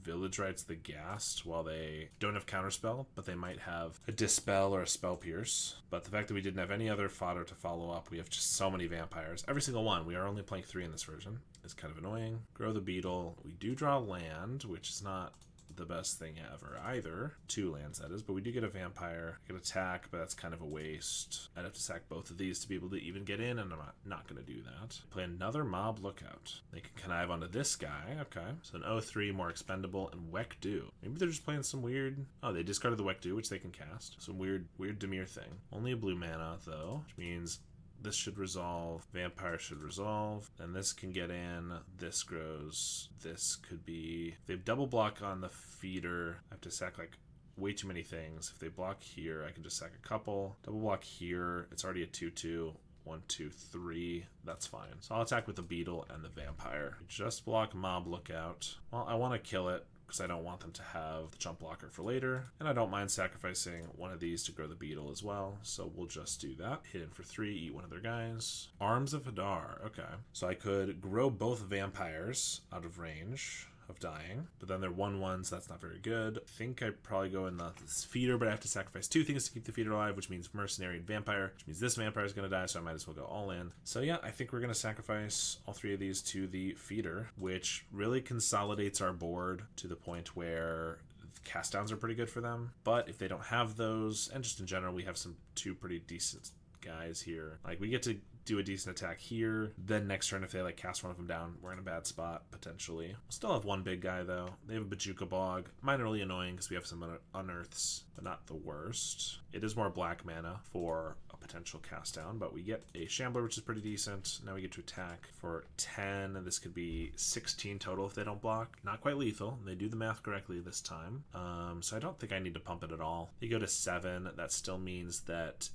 S1: Village Rites the Ghast while they don't have Counterspell, but they might have a Dispel or a Spell Pierce. But the fact that we didn't have any other fodder to follow up, we have just so many vampires. Every single one. We are only playing 3 in this version. It's kind of annoying. Grow the Beetle. We do draw land, which is not the best thing ever either. 2 lands, that is, but we do get a vampire. I can attack, but that's kind of a waste. I'd have to sack both of these to be able to even get in, and I'm not going to do that. Play another mob lookout. They can connive onto this guy. Okay, so an 0-3 more expendable, and Wekdu. Maybe they're just playing some weird... Oh, they discarded the Wekdu, which they can cast. Some weird Dimir thing. Only a blue mana, though, which means this should resolve, vampire should resolve, and this can get in, this grows, this could be, if they double block on the feeder, I have to sack like way too many things. If they block here, I can just sack a couple, double block here, it's already a 2-2, 1, 2, 3, that's fine. So I'll attack with the beetle and the vampire. Just block mob lookout. Well, I want to kill it, because I don't want them to have the jump blocker for later. And I don't mind sacrificing one of these to grow the beetle as well. So we'll just do that. Hit in for 3, eat one of their guys. Arms of Hadar. Okay. So I could grow both vampires out of range of dying, but then they're 1/1s, that's not very good. I think I'd probably go in this feeder, but I have to sacrifice 2 things to keep the feeder alive, which means mercenary and vampire, which means this vampire is going to die, so I might as well go all in. So yeah, I think we're going to sacrifice all 3 of these to the feeder, which really consolidates our board to the point where cast downs are pretty good for them. But if they don't have those, and just in general, we have some 2 pretty decent guys here. Like, we get to do a decent attack here. Then next turn, if they like cast one of them down, we're in a bad spot potentially. We'll still have 1 big guy though. They have a Bajuka Bog. Minorly annoying because we have some unearths, but not the worst. It is more black mana for a potential cast down, but we get a Shambler, which is pretty decent. Now we get to attack for 10, and this could be 16 total if they don't block. Not quite lethal. They do the math correctly this time. So I don't think I need to pump it at all. They go to 7. That still means that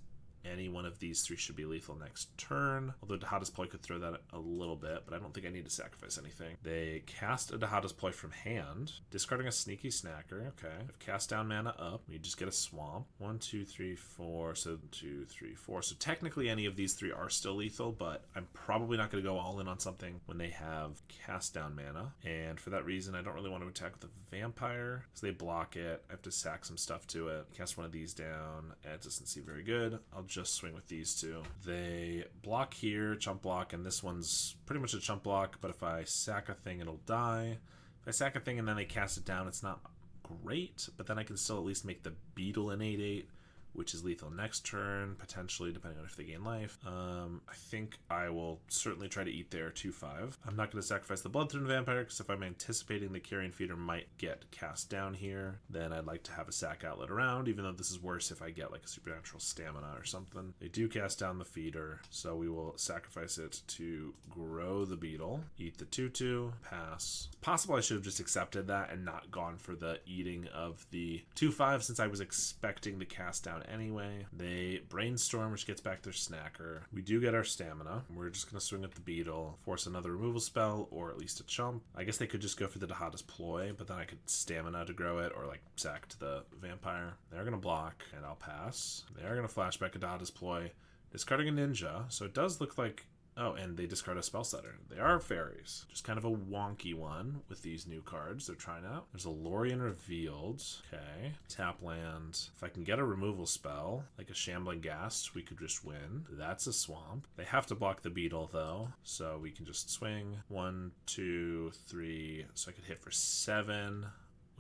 S1: any one of these 3 should be lethal next turn. Although Dahada's Ploy could throw that a little bit, but I don't think I need to sacrifice anything. They cast a Dahada's Ploy from hand, discarding a Sneaky Snacker. Okay. If cast down mana up, we just get a swamp. 1, 2, 3, 4. So 2, 3, 4. So technically any of these 3 are still lethal, but I'm probably not going to go all in on something when they have cast down mana. And for that reason, I don't really want to attack with a vampire, so they block it. I have to sack some stuff to it. Cast one of these down. It doesn't seem very good. I'll just swing with these 2. They block here, chump block, and this one's pretty much a chump block, but if I sack a thing, it'll die. If I sack a thing and then they cast it down, it's not great, but then I can still at least make the beetle an 8/8, which is lethal next turn, potentially, depending on if they gain life. I think I will certainly try to eat their 2/5. I'm not going to sacrifice the Bloodthirn Vampire, because if I'm anticipating the Carrion Feeder might get cast down here, then I'd like to have a sack outlet around, even though this is worse if I get like a Supernatural Stamina or something. They do cast down the Feeder, so we will sacrifice it to grow the Beetle. Eat the 2/2, pass. It's possible I should have just accepted that and not gone for the eating of the 2/5, since I was expecting the cast down anyway. They brainstorm, which gets back their snacker. We do get our stamina. We're just going to swing at the beetle, force another removal spell, or at least a chump. I guess they could just go for the Dahada's Ploy, but then I could stamina to grow it, or like sack to the vampire. They're going to block, and I'll pass. They are going to flashback a Dahada's Ploy, discarding a ninja, so it does look like... Oh, and they discard a spell setter. They are fairies. Just kind of a wonky one with these new cards they're trying out. There's a Lorien Revealed. Okay. Tap land. If I can get a removal spell, like a Shambling Ghast, we could just win. That's a swamp. They have to block the beetle, though, so we can just swing. 1, 2, 3. So I could hit for 7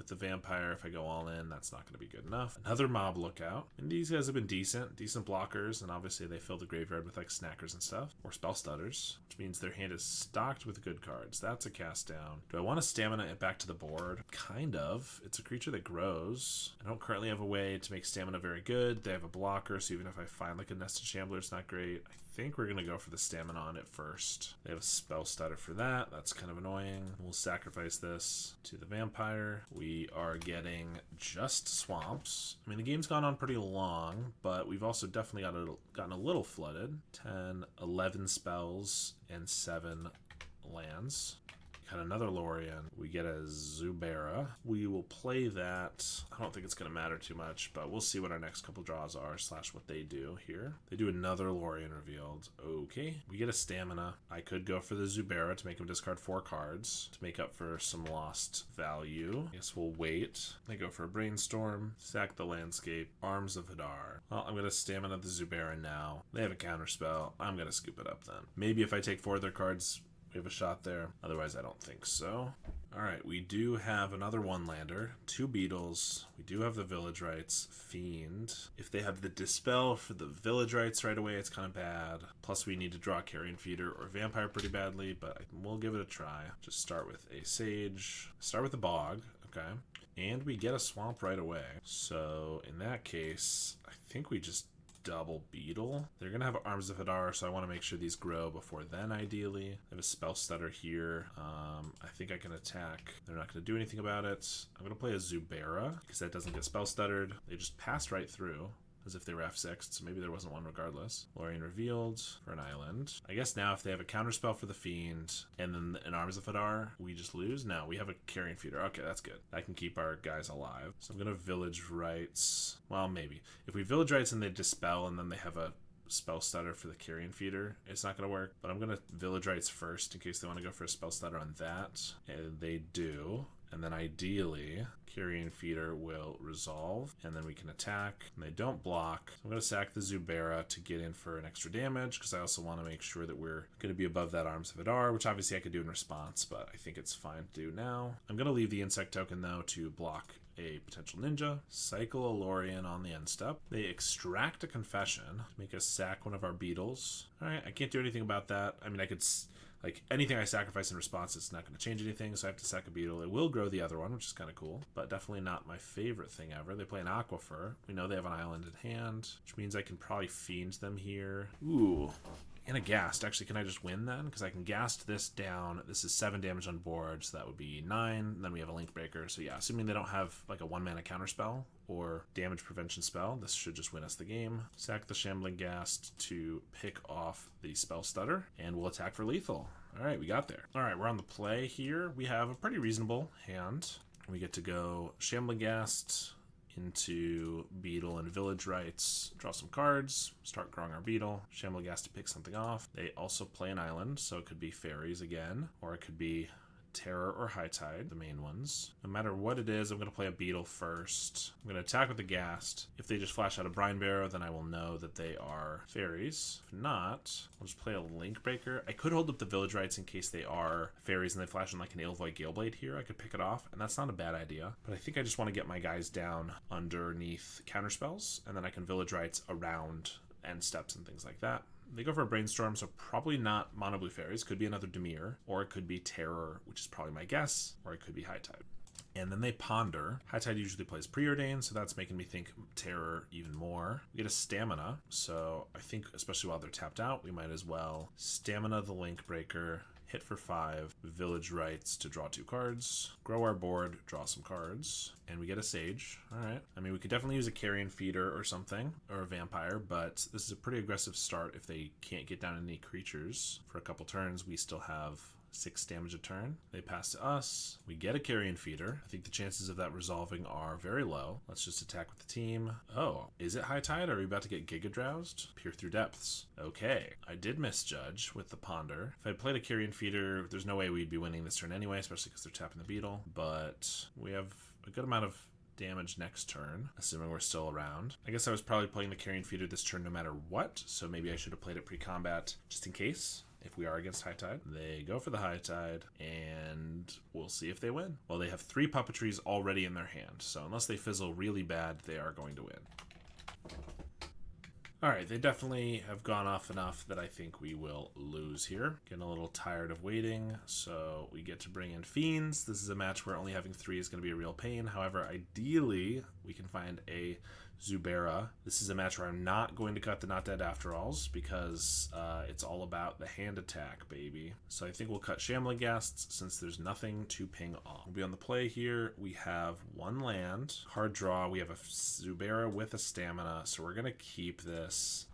S1: with the vampire. If I go all in, that's not going to be good enough. Another mob lookout. And these guys have been decent blockers, and obviously they fill the graveyard with like snackers and stuff, or spell stutters, which means their hand is stocked with good cards. That's a cast down. Do I want to stamina it back to the board? Kind of. It's a creature that grows. I don't currently have a way to make stamina very good. They have a blocker, so even if I find like a nested shambler, it's not great. I think we're going to go for the stamina on it first. They have a spell stutter for that. That's kind of annoying. We'll sacrifice this to the vampire. We are getting just swamps. I mean, the game's gone on pretty long, but we've also definitely gotten a little flooded. 10, 11 spells, and 7 lands. Got another Lorien. We get a Zubera. We will play that. I don't think it's going to matter too much, but we'll see what our next couple draws are / what they do here. They do another Lorien revealed. Okay. We get a stamina. I could go for the Zubera to make him discard 4 cards to make up for some lost value. I guess we'll wait. They go for a Brainstorm, sack the landscape, Arms of Hadar. Well, I'm going to stamina the Zubera now. They have a counterspell. I'm going to scoop it up then. Maybe if I take 4 of their cards, we have a shot there. Otherwise, I don't think so. All right, we do have another one-lander, 2 beetles. We do have the Village Rites, Fiend. If they have the Dispel for the Village Rites right away, it's kind of bad. Plus, we need to draw Carrion Feeder or Vampire pretty badly, but we'll give it a try. Just start with a Sage. Start with the Bog, okay? And we get a Swamp right away. So, in that case, I think we just double beetle. They're gonna have Arms of Hadar, so I want to make sure these grow before then, ideally. I have a spell stutter here. I think I can attack. They're not gonna do anything about it. I'm gonna play a Zubera because that doesn't get spell stuttered. They just passed right through as if they were F6'd, so maybe there wasn't one regardless. Lorien revealed for an island. I guess now if they have a counterspell for the Fiend and then an Arms of Hadar, we just lose? No, we have a Carrion Feeder. Okay, that's good. I can keep our guys alive. So I'm going to Village Rites. Well, maybe. If we Village Rites and they Dispel and then they have a spell stutter for the Carrion Feeder, it's not going to work. But I'm going to Village Rites first in case they want to go for a spell stutter on that. And they do. And then ideally, Carrion Feeder will resolve, and then we can attack, and they don't block. So I'm going to sack the Zubera to get in for an extra damage, because I also want to make sure that we're going to be above that Arms of Hadar, which obviously I could do in response, but I think it's fine to do now. I'm going to leave the Insect token, though, to block a potential ninja, cycle a Lorien on the end step. They extract a Confession to make us sack one of our beetles. All right, I can't do anything about that. I mean, I could... Like, anything I sacrifice in response, it's not going to change anything, so I have to sack a beetle. It will grow the other one, which is kind of cool, but definitely not my favorite thing ever. They play an Aquifer. We know they have an island in hand, which means I can probably Fiend them here. Ooh. And a Ghast. Actually, can I just win then? Because I can Ghast this down. This is 7 damage on board, so that would be 9. And then we have a Link Breaker. So yeah, assuming they don't have like a 1-mana counterspell or damage prevention spell, this should just win us the game. Sack the Shambling Ghast to pick off the Spell Stutter, and we'll attack for lethal. All right, we got there. All right, we're on the play here. We have a pretty reasonable hand. We get to go Shambling Ghast into Beetle and Village Rites, draw some cards, start growing our Beetle. Shambling Ghast to pick something off. They also play an island, so it could be Fairies again, or it could be Terror or High Tide, the main ones. No matter what it is, I'm going to play a Beetle first. I'm going to attack with the Ghast. If they just flash out a Brine Barrow, then I will know that they are Fairies. If not, I'll just play a Link Breaker. I could hold up the Village Rites in case they are Fairies and they flash in like an Ilvoid Galeblade here. I could pick it off, and that's not a bad idea. But I think I just want to get my guys down underneath counterspells, and then I can Village Rites around end steps and things like that. They go for a Brainstorm, so probably not Mono Blue Fairies. Could be another Dimir, or it could be Terror, which is probably my guess, or it could be High Tide. And then they ponder. High Tide usually plays Preordained, so that's making me think Terror even more. We get a Stamina, so I think, especially while they're tapped out, we might as well Stamina the Link Breaker, hit for 5, Village Rites to draw 2 cards, grow our board, draw some cards, and we get a Sage. All right. I mean, we could definitely use a Carrion Feeder or something, or a Vampire, but this is a pretty aggressive start if they can't get down any creatures. For a couple turns, we still have 6 damage a turn. They pass to us. We get a Carrion Feeder. I think the chances of that resolving are very low. Let's just attack with the team. Oh, is it High Tide? Are we about to get Giga Drowsed? Peer through Depths. Okay, I did misjudge with the Ponder. If I played a Carrion Feeder, there's no way we'd be winning this turn anyway, especially because they're tapping the Beetle. But we have a good amount of damage next turn, assuming we're still around. I guess I was probably playing the Carrion Feeder this turn no matter what, so maybe I should have played it pre-combat just in case. if we are against High Tide. They go for the High Tide, and we'll see if they win. Well, they have 3 puppetries already in their hand, so unless they fizzle really bad, they are going to win. Alright, they definitely have gone off enough that I think we will lose here. Getting a little tired of waiting, so we get to bring in Fiends. This is a match where only having 3 is going to be a real pain. However, ideally, we can find a Zubera. This is a match where I'm not going to cut the Not Dead After Alls because it's all about the hand attack, baby. So I think we'll cut Shambling Ghasts since there's nothing to ping off. We'll be on the play here. We have 1 land. Hard draw. We have a Zubera with a stamina, so we're going to keep this.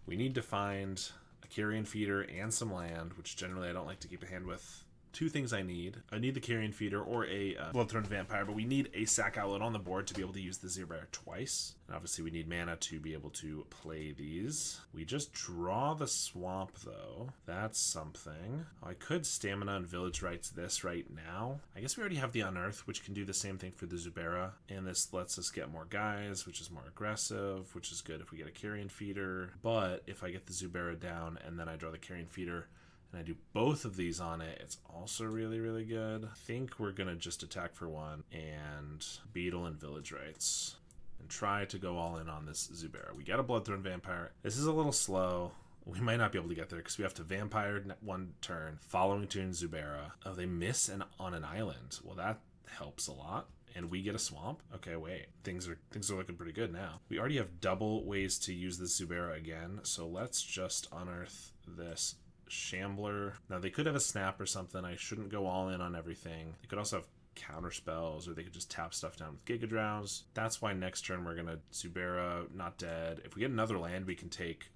S1: We need to find a Carrion Feeder and some land, which generally I don't like to keep a hand with. 2 things I need. I need the Carrion Feeder or a Bloodthorn Vampire, but we need a Sack Outlet on the board to be able to use the Zubera twice. And obviously we need mana to be able to play these. We just draw the Swamp though. That's something. I could Stamina and Village Rites this right now. I guess we already have the Unearth, which can do the same thing for the Zubera. And this lets us get more guys, which is more aggressive, which is good if we get a Carrion Feeder. But if I get the Zubera down and then I draw the Carrion Feeder, and I do both of these on it, it's also really, really good. I think we're going to just attack for 1 and Beetle and Village Rites and try to go all in on this Zubera. We got a Bloodthorn Vampire. This is a little slow. We might not be able to get there because we have to Vampire 1 turn, following turn Zubera. Oh, they miss on an island. Well, that helps a lot. And we get a Swamp? Okay, wait. Things are looking pretty good now. We already have double ways to use the Zubera again, so let's just unearth this Shambler. Now they could have a Snap or something. I shouldn't go all in on everything. They could also have counter spells, or they could just tap stuff down with Giga Drowse. That's why next turn we're gonna Zubera, Not Dead. If we get another land, we can take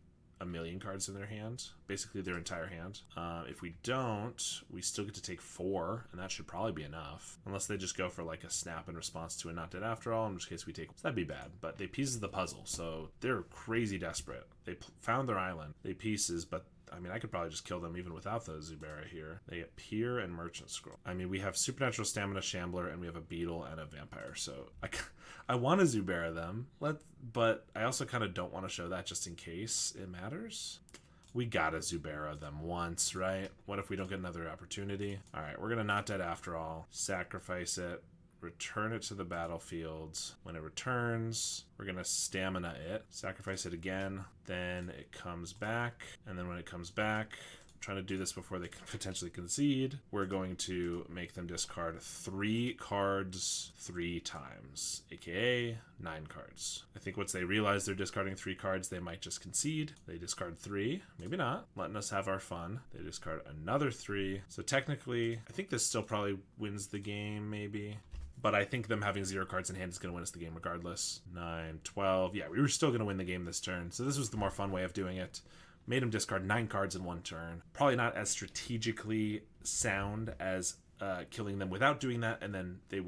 S1: a million cards in their hand, basically their entire hand. If we don't, we still get to take 4, and that should probably be enough, unless they just go for like a Snap in response to a Not Dead After All, in which case we take, so that'd be bad. But they pieces the puzzle, so they're crazy desperate. They found their island, they pieces, but I mean, I could probably just kill them even without the Zubera here. They get Pier and Merchant Scroll. I mean, we have Supernatural Stamina, Shambler, and we have a Beetle and a Vampire. So I want to Zubera them, but I also kind of don't want to show that just in case it matters. We gotta Zubera them once, right? What if we don't get another opportunity? All right, we're gonna Not Dead After All. Sacrifice it. Return it to the battlefield. When it returns, we're going to Stamina it. Sacrifice it again. Then it comes back. And then when it comes back, I'm trying to do this before they can potentially concede, we're going to make them discard 3 cards 3 times, aka 9 cards. I think once they realize they're discarding 3 cards, they might just concede. They discard 3, maybe not, letting us have our fun. They discard another 3. So technically, I think this still probably wins the game, maybe. But I think them having 0 cards in hand is going to win us the game regardless. 9, 12. Yeah, we were still going to win the game this turn. So this was the more fun way of doing it. Made him discard 9 cards in 1 turn. Probably not as strategically sound as killing them without doing that, and then they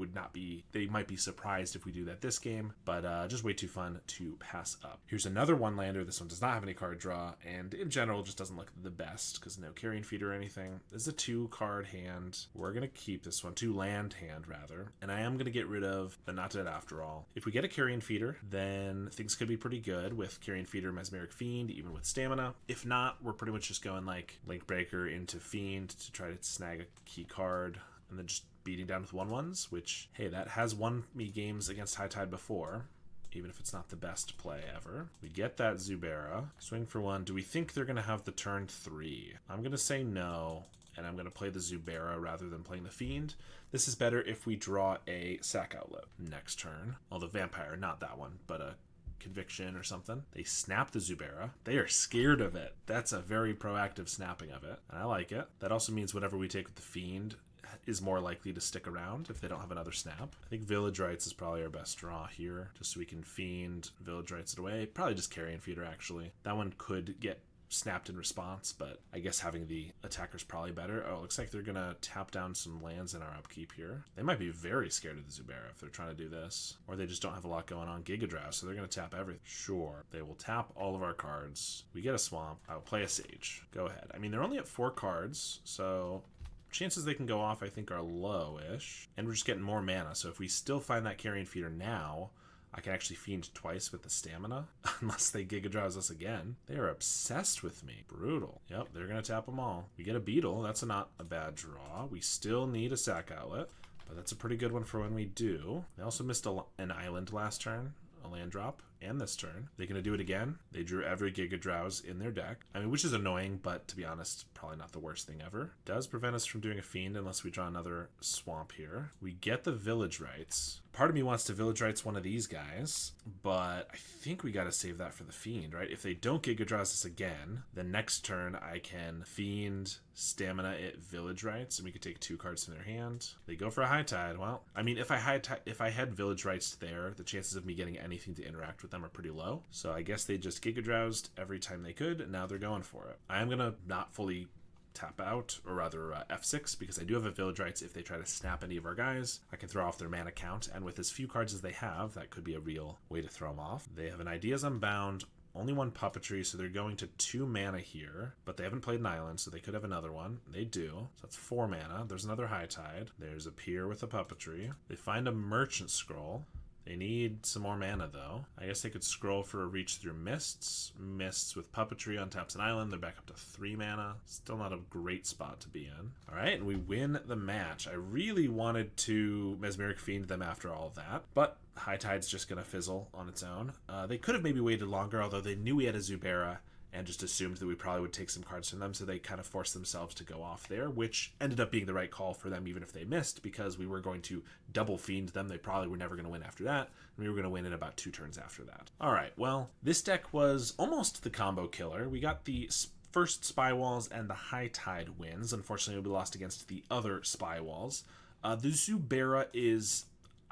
S1: might be surprised if we do that this game, but just way too fun to pass up. Here's another 1-lander. This one does not have any card draw, and in general just doesn't look the best because no Carrion Feeder or anything. This is a 2-card hand. We're gonna keep this one, 2-land hand rather, and I am gonna get rid of the Not Dead After All. If we get a Carrion Feeder, then things could be pretty good with Carrion Feeder, Mesmeric Fiend, even with Stamina. If not, we're pretty much just going like Link Breaker into Fiend to try to snag a key card, and then just beating down with 1/1s, which, hey, that has won me games against High Tide before, even if it's not the best play ever. We get that Zubera. Swing for 1. Do we think they're going to have the turn 3? I'm going to say no, and I'm going to play the Zubera rather than playing the Fiend. This is better if we draw a Sack Outlet next turn. Well, the Vampire, not that one, but a Conviction or something. They snap the Zubera. They are scared of it. That's a very proactive snapping of it, and I like it. That also means whatever we take with the Fiend is more likely to stick around if they don't have another snap. I think Village Rites is probably our best draw here, just so we can Fiend, Village Rites it away. Probably just Carrion Feeder, actually. That one could get snapped in response, but I guess having the attacker's probably better. Oh, it looks like they're gonna tap down some lands in our upkeep here. They might be very scared of the Zubera if they're trying to do this, or they just don't have a lot going on. Giga Drowse, so they're gonna tap everything. Sure, they will tap all of our cards. We get a Swamp. I will play a Sage. Go ahead. I mean, they're only at 4 cards, so chances they can go off, I think, are low-ish. And we're just getting more mana, so if we still find that Carrion Feeder now, I can actually Fiend twice with the stamina, unless they Giga Drowse us again. They are obsessed with me. Brutal. Yep, they're going to tap them all. We get a Beetle. That's not a bad draw. We still need a Sack Outlet, but that's a pretty good one for when we do. They also missed an island last turn, a land drop, and this turn. They're going to do it again. They drew every Giga Drowse in their deck. I mean, which is annoying, but to be honest, probably not the worst thing ever. Does prevent us from doing a Fiend unless we draw another swamp here. We get the Village Rites. Part of me wants to Village Rites one of these guys, but I think we got to save that for the Fiend, right? If they don't Giga Drowse us again, then next turn I can Fiend, Stamina it, Village Rites, and we could take 2 cards from their hand. They go for a High Tide. Well, I mean, if I had Village Rites there, the chances of me getting anything to interact with them are pretty low. So I guess they just Giga Drowsed every time they could, and now they're going for it. I am going to not fully tap out, or rather F6, because I do have a Village Rites. If they try to snap any of our guys, I can throw off their mana count, and with as few cards as they have, that could be a real way to throw them off. They have an Ideas Unbound, only 1 Puppetry, so they're going to 2 mana here, but they haven't played an island, so they could have another one. They do, so that's 4 mana. There's another High Tide. There's a Pier with a Puppetry. They find a Merchant Scroll. They need some more mana, though. I guess they could scroll for a Reach Through Mists. Mists with Puppetry on taps an island. They're back up to 3 mana. Still not a great spot to be in. All right, and we win the match. I really wanted to Mesmeric Fiend them after all of that, but High Tide's just going to fizzle on its own. They could have maybe waited longer, although they knew we had a Zubera and just assumed that we probably would take some cards from them, so they kind of forced themselves to go off there, which ended up being the right call for them, even if they missed, because we were going to double Fiend them. They probably were never going to win after that, and we were going to win in about 2 turns after that. All right, well, this deck was almost the combo killer. We got the first Spy Walls and the High Tide wins. Unfortunately, we lost against the other Spy Walls. The Zubera is...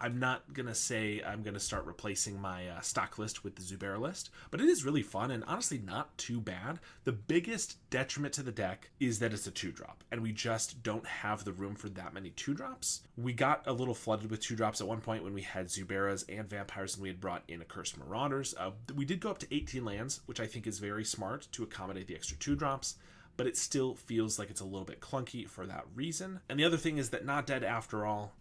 S1: I'm not going to say I'm going to start replacing my stock list with the Zubera list, but it is really fun and honestly not too bad. The biggest detriment to the deck is that it's a 2-drop, and we just don't have the room for that many 2-drops. We got a little flooded with 2-drops at one point when we had Zuberas and Vampires and we had brought in Accursed Marauders. We did go up to 18 lands, which I think is very smart to accommodate the extra 2-drops. But it still feels like it's a little bit clunky for that reason. And the other thing is that Not Dead After All,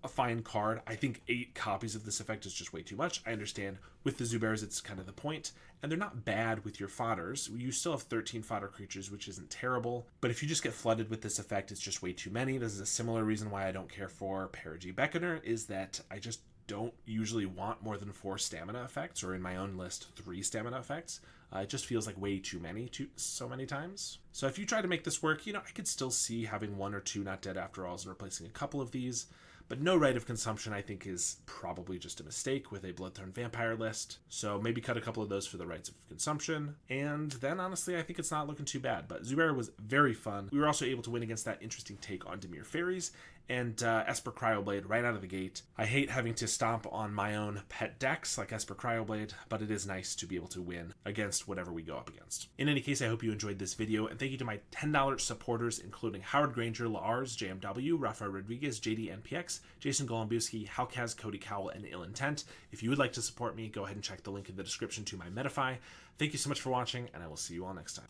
S1: a fine card. I think 8 copies of this effect is just way too much. I understand with the Zuberas it's kind of the point, and they're not bad with your fodders. You still have 13 fodder creatures, which isn't terrible, but if you just get flooded with this effect, it's just way too many. This is a similar reason why I don't care for Perigee Beckoner, is that I just don't usually want more than 4 stamina effects, or in my own list 3 stamina effects. It just feels like way too many so many times. So if you try to make this work, I could still see having 1 or 2 Not Dead After Alls and replacing a couple of these. But no Rite of Consumption, I think, is probably just a mistake with a Bloodthorn Vampire list. So maybe cut a couple of those for the Rites of Consumption. And then, honestly, I think it's not looking too bad. But Zubera was very fun. We were also able to win against that interesting take on Dimir Faeries and Esper CryoBlade right out of the gate. I hate having to stomp on my own pet decks like Esper CryoBlade, but it is nice to be able to win against whatever we go up against. In any case, I hope you enjoyed this video, and thank you to my $10 supporters, including Howard Granger, Lars, JMW, Rafael Rodriguez, JD NPX, Jason Golombowski, Halkaz, Cody Cowell, and Ill Intent. If you would like to support me, go ahead and check the link in the description to my Metafy. Thank you so much for watching, and I will see you all next time.